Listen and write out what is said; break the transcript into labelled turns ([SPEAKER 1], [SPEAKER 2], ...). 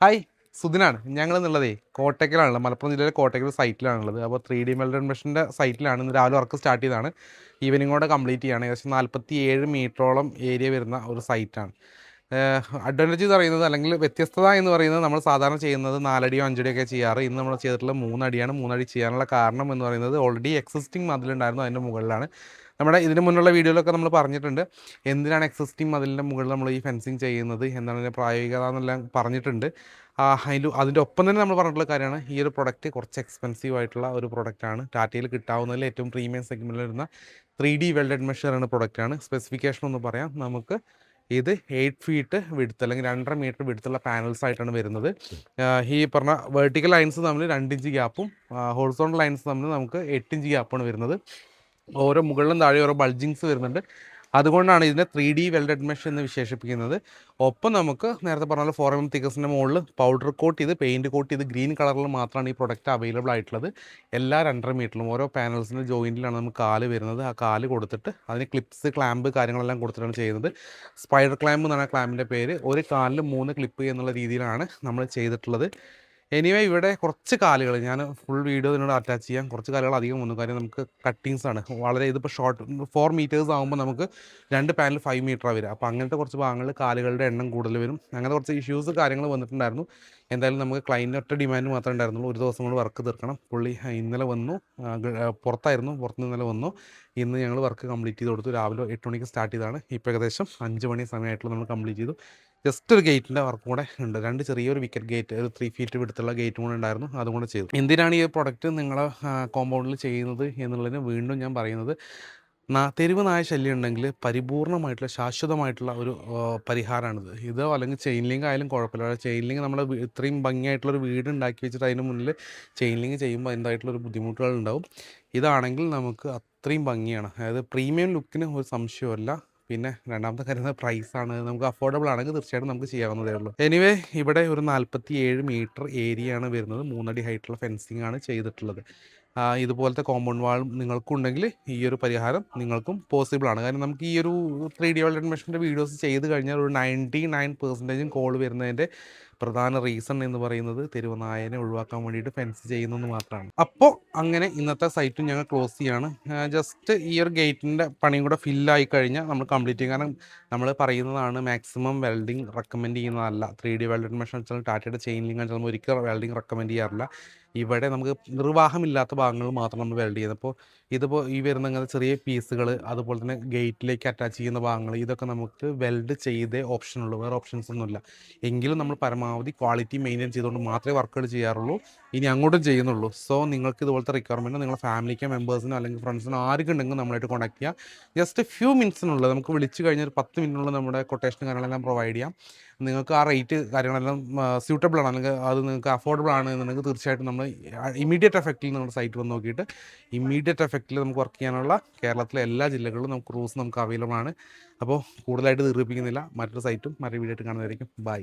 [SPEAKER 1] Hi, സുധിനാണ്. ഞങ്ങളെന്നുള്ളതേ കോട്ടയ്ക്കലാണുള്ളത്. Malappuram ജില്ലയിലെ കോട്ടയ്ക്കൽ സൈറ്റിലാണുള്ളത്. അപ്പോൾ 3D welded മെഷീൻ്റെ സൈറ്റിലാണ് ഇന്ന് രാവിലെ വർക്ക് സ്റ്റാർട്ട് ചെയ്തതാണ്. ഈവനിങ്ങോടെ കംപ്ലീറ്റ് ചെയ്യുകയാണ്. ഏകദേശം 47 മീറ്ററോളം ഏരിയ വരുന്ന ഒരു സൈറ്റാണ്. അഡ്വാൻറ്റേജ് എന്ന് പറയുന്നത്, അല്ലെങ്കിൽ വ്യത്യസ്തത എന്ന് പറയുന്നത്, നമ്മൾ സാധാരണ ചെയ്യുന്നത് 4 അടിയോ 5 അടിയോ ഒക്കെ ചെയ്യാറ്. ഇന്ന് നമ്മൾ ചെയ്തിട്ടുള്ള 3 അടിയാണ്. 3 അടി ചെയ്യാനുള്ള കാരണം എന്ന് പറയുന്നത്, ഓൾറെഡി എക്സിസ്റ്റിംഗ് മതിലുണ്ടായിരുന്നു, അതിൻ്റെ മുകളിലാണ്. നമ്മുടെ ഇതിന് മുന്നുള്ള വീഡിയോയിലൊക്കെ നമ്മൾ പറഞ്ഞിട്ടുണ്ട് എന്തിനാണ് എക്സിസ്റ്റിംഗ് മതിലിൻ്റെ മുകളിൽ നമ്മൾ ഈ ഫെൻസിങ് ചെയ്യുന്നത്, എന്താണ് അതിൻ്റെ പ്രായോഗികത എന്നെല്ലാം പറഞ്ഞിട്ടുണ്ട്. അതിൻ്റെ ഒപ്പം തന്നെ നമ്മൾ പറഞ്ഞിട്ടുള്ള കാര്യമാണ്, ഈ ഒരു പ്രൊഡക്റ്റ് കുറച്ച് എക്സ്പെൻസീവ് ആയിട്ടുള്ള ഒരു പ്രൊഡക്റ്റാണ്. ടാറ്റയിൽ കിട്ടാവുന്നതിൽ ഏറ്റവും പ്രീമിയം സെഗ്മെൻറ്റിൽ വരുന്ന 3D വെൽഡഡ് മെഷർ എന്ന പ്രൊഡക്റ്റാണ്. സ്പെസിഫിക്കേഷൻ ഒന്ന് പറയാം നമുക്ക്. ഇത് 8 ഫീറ്റ് വിഡ്ത്ത് അല്ലെങ്കിൽ 2.5 മീറ്റർ വിഡ്ത്തുള്ള പാനൽസ് ആയിട്ടാണ് വരുന്നത്. ഈ പറഞ്ഞ വെർട്ടിക്കൽ ലൈൻസ് തമ്മിൽ 2 ഇഞ്ച് ഗ്യാപ്പും ഹോറിസോണ്ടൽ ലൈൻസ് തമ്മിൽ നമുക്ക് 8 ഇഞ്ച് ഗ്യാപ്പാണ് വരുന്നത്. ഓരോ മുകളിലും താഴെ ഓരോ ബൾജിങ്സ് വരുന്നുണ്ട്. അതുകൊണ്ടാണ് ഇതിനെ 3D വെൽഡഡ് മെഷ് എന്ന് വിശേഷിപ്പിക്കുന്നത്. ഒപ്പം നമുക്ക് നേരത്തെ പറഞ്ഞ 4mm തിക്കസിൻ്റെ മുകളിൽ പൗഡർ കോട്ട് ചെയ്ത് പെയിൻറ്റ് കോട്ട് ചെയ്ത് ഗ്രീൻ കളറിൽ മാത്രമാണ് ഈ പ്രൊഡക്റ്റ് അവൈലബിൾ ആയിട്ടുള്ളത്. എല്ലാ 2.5 മീറ്ററിലും ഓരോ പാനൽസിൻ്റെ ജോയിൻറ്റിലാണ് നമുക്ക് കാല് വരുന്നത്. ആ കാല് കൊടുത്തിട്ട് അതിന് ക്ലിപ്സ്, ക്ലാമ്പ് കാര്യങ്ങളെല്ലാം കൊടുത്തിട്ടാണ് ചെയ്യുന്നത്. സ്പൈഡർ ക്ലാമ്പ് എന്നാണ് ക്ലാമ്പിൻ്റെ പേര്. ഒരു കാലിൽ 3 ക്ലിപ്പ് എന്നുള്ള രീതിയിലാണ് നമ്മൾ ചെയ്തിട്ടുള്ളത്. എനിവേ ഇവിടെ കുറച്ച് കാലുകൾ ഞാൻ ഫുൾ വീഡിയോ ഇതിനോട് അറ്റാച്ച് ചെയ്യാം. കുറച്ച് കാലുകൾ അധികം വന്നു, കാര്യം നമുക്ക് കട്ടിങ്സ് ആണ് വളരെ. ഇതിപ്പോൾ ഷോർട്ട് 4 മീറ്റേഴ്സ് ആകുമ്പോൾ നമുക്ക് 2 പാനൽ 5 മീറ്ററാണ് വരിക. അപ്പോൾ അങ്ങനത്തെ കുറച്ച് ഭാഗങ്ങളിൽ കാലുകളുടെ എണ്ണം കൂടുതൽ വരും. അങ്ങനെ കുറച്ച് ഇഷ്യൂസ് കാര്യങ്ങൾ വന്നിട്ടുണ്ടായിരുന്നു. എന്തായാലും നമുക്ക് ക്ലൈൻറ്റ് ഒറ്റ ഡിമാൻഡ് മാത്രമേ ഉണ്ടായിരുന്നുള്ളൂ, ഒരു ദിവസം കൊണ്ട് വർക്ക് തീർക്കണം. പുള്ളി ഇന്നലെ വന്നു, പുറത്തായിരുന്നു, പുറത്ത് ഇന്നലെ വന്നു. ഇന്ന് ഞങ്ങൾ വർക്ക് കംപ്ലീറ്റ് ചെയ്ത് കൊടുത്തു. രാവിലെ 8 മണിക്ക് സ്റ്റാർട്ട് ചെയ്തതാണ്. ഇപ്പോൾ ഏകദേശം 5 മണി സമയമായിട്ടുള്ള നമ്മൾ കംപ്ലീറ്റ് ചെയ്തു. ജസ്റ്റ് ഒരു ഗേറ്റിൻ്റെ വർക്കും കൂടെ ഉണ്ട്. 2 ചെറിയൊരു വിക്കറ്റ് ഗേറ്റ്, ഒരു 3 ഫീറ്റ് വിടുത്തുള്ള ഗേറ്റും കൂടെ ഉണ്ടായിരുന്നു, അതും കൂടെ ചെയ്തു. എന്തിനാണ് ഈ പ്രൊഡക്റ്റ് നിങ്ങളെ കോമ്പൗണ്ടിൽ ചെയ്യുന്നത് എന്നുള്ളതിന് വീണ്ടും ഞാൻ പറയുന്നത്, തെരുവ് നായ ശല്യം ഉണ്ടെങ്കിൽ പരിപൂർണമായിട്ടുള്ള ശാശ്വതമായിട്ടുള്ള ഒരു പരിഹാരമാണിത്. ഇതോ അല്ലെങ്കിൽ ചെയിൻ ലിങ്ക് ആയാലും കുഴപ്പമില്ല. ചെയിൻ ലിങ്ക് നമ്മൾ ഇത്രയും ഭംഗിയായിട്ടുള്ളൊരു വീട് ഉണ്ടാക്കി വെച്ചിട്ട് അതിന് മുന്നിൽ ചെയിൻ ലിങ്ക് ചെയ്യുമ്പോൾ എന്തായിട്ടുള്ളൊരു ബുദ്ധിമുട്ടുകൾ ഉണ്ടാവും. ഇതാണെങ്കിൽ നമുക്ക് അത്രയും ഭംഗിയാണ്. അതായത് പ്രീമിയം ലുക്കിന് ഒരു സംശയമല്ല. പിന്നെ രണ്ടാമത്തെ കാര്യം പ്രൈസാണ്. നമുക്ക് അഫോർഡബിൾ ആണെങ്കിൽ തീർച്ചയായിട്ടും നമുക്ക് ചെയ്യാവുന്നതേ ഉള്ളൂ. എനിവേ ഇവിടെ ഒരു 47 മീറ്റർ ഏരിയയാണ് വരുന്നത്. 3 അടി ഹൈറ്റുള്ള ഫെൻസിങ് ആണ് ചെയ്തിട്ടുള്ളത്. ഇതുപോലത്തെ കോമ്പൗണ്ട് വാൾ നിങ്ങൾക്കുണ്ടെങ്കിൽ ഈ ഒരു പരിഹാരം നിങ്ങൾക്കും പോസിബിൾ ആണ്. കാരണം നമുക്ക് ഈ ഒരു 3D വെൽഡഡ് മെഷിൻ്റെ വീഡിയോസ് ചെയ്ത് കഴിഞ്ഞാൽ ഒരു 99% കോൾ വരുന്നതിൻ്റെ പ്രധാന റീസൺ എന്ന് പറയുന്നത് തെരുവ് നായനെ ഒഴിവാക്കാൻ വേണ്ടിയിട്ട് ഫെൻസ് ചെയ്യുന്നത് മാത്രമാണ്. അപ്പോൾ അങ്ങനെ ഇന്നത്തെ സൈറ്റും ഞങ്ങൾ ക്ലോസ് ചെയ്യാണ്. ജസ്റ്റ് ഈ ഒരു ഗേറ്റിൻ്റെ പണിയും കൂടെ ഫില്ലായി കഴിഞ്ഞാൽ നമ്മൾ കംപ്ലീറ്റ് ചെയ്യും. കാരണം നമ്മൾ പറയുന്നതാണ്, മാക്സിമം വെൽഡിങ് റെക്കമെൻഡ് ചെയ്യുന്നതല്ല. 3D വെൽഡഡ് മെഷീൻ വെച്ചാൽ ടാറ്റയുടെ ചെയിൻ ലിങ്ക് വെച്ചാൽ നമ്മൾ ഒരിക്കലും വെൽഡിങ് റെക്കമെൻഡ് ചെയ്യാറില്ല. ഇവിടെ നമുക്ക് നിർവാഹമില്ലാത്ത ഭാഗങ്ങൾ മാത്രം നമ്മൾ വെൽഡ് ചെയ്യുന്നത്. അപ്പോൾ ഇതിപ്പോൾ ഈ വരുന്ന ഇങ്ങനെ ചെറിയ പീസുകൾ, അതുപോലെ തന്നെ ഗേറ്റിലേക്ക് അറ്റാച്ച് ചെയ്യുന്ന ഭാഗങ്ങൾ, ഇതൊക്കെ നമുക്ക് വെൽഡ് ചെയ്തേ ഓപ്ഷനുള്ളൂ, വേറെ ഓപ്ഷൻസ് ഒന്നുമില്ല. എങ്കിലും നമ്മൾ പരമാവധി ക്വാളിറ്റി മെയിൻറ്റെയിൻ ചെയ്തുകൊണ്ട് മാത്രമേ വർക്കുകൾ ചെയ്യാറുള്ളൂ, ഇനി അങ്ങോട്ടും ചെയ്യുന്നുള്ളൂ. സോ നിങ്ങൾക്ക് ഇതുപോലത്തെ റിക്വയർമെൻറ്റ് നിങ്ങളുടെ ഫാമിലിക്കോ മെമ്പേഴ്സിനോ അല്ലെങ്കിൽ ഫ്രണ്ട്സിനോ ആർക്കുണ്ടെങ്കിൽ നമ്മളായിട്ട് കോൺടാക്ട് ചെയ്യാം. ജസ്റ്റ് ഫ്യൂ മിനിറ്റ്സിനുള്ളത് നമുക്ക് വിളിച്ച് കഴിഞ്ഞാൽ ഒരു 10 മിനിറ്റിനുള്ളിൽ നമ്മുടെ കൊട്ടേഷൻ കാര്യങ്ങളെല്ലാം പ്രൊവൈഡ് ചെയ്യാം. നിങ്ങൾക്ക് ആ റേറ്റ് കാര്യങ്ങളെല്ലാം സ്യൂട്ടബിൾ ആണ്, അല്ലെങ്കിൽ അത് നിങ്ങൾക്ക് അഫോർഡബിൾ ആണ് എന്നുണ്ടെങ്കിൽ തീർച്ചയായിട്ടും നമ്മൾ ഇമീഡിയറ്റ് എഫക്റ്റിൽ നമ്മുടെ സൈറ്റ് വന്ന് നോക്കിയിട്ട് ഇമീഡിയറ്റ് എഫക്റ്റിൽ നമുക്ക് വർക്ക് ചെയ്യാനുള്ള കേരളത്തിലെ എല്ലാ ജില്ലകളിലും നമുക്ക് ക്രൂസ് നമുക്ക് അവൈലബിൾ ആണ്. അപ്പോൾ കൂടുതലായിട്ട് ദീർഘിപ്പിക്കുന്നില്ല. മറ്റൊരു സൈറ്റും മറ്റൊരു വീഡിയോ ആയിട്ട് കാണുന്നതായിരിക്കും. ബൈ.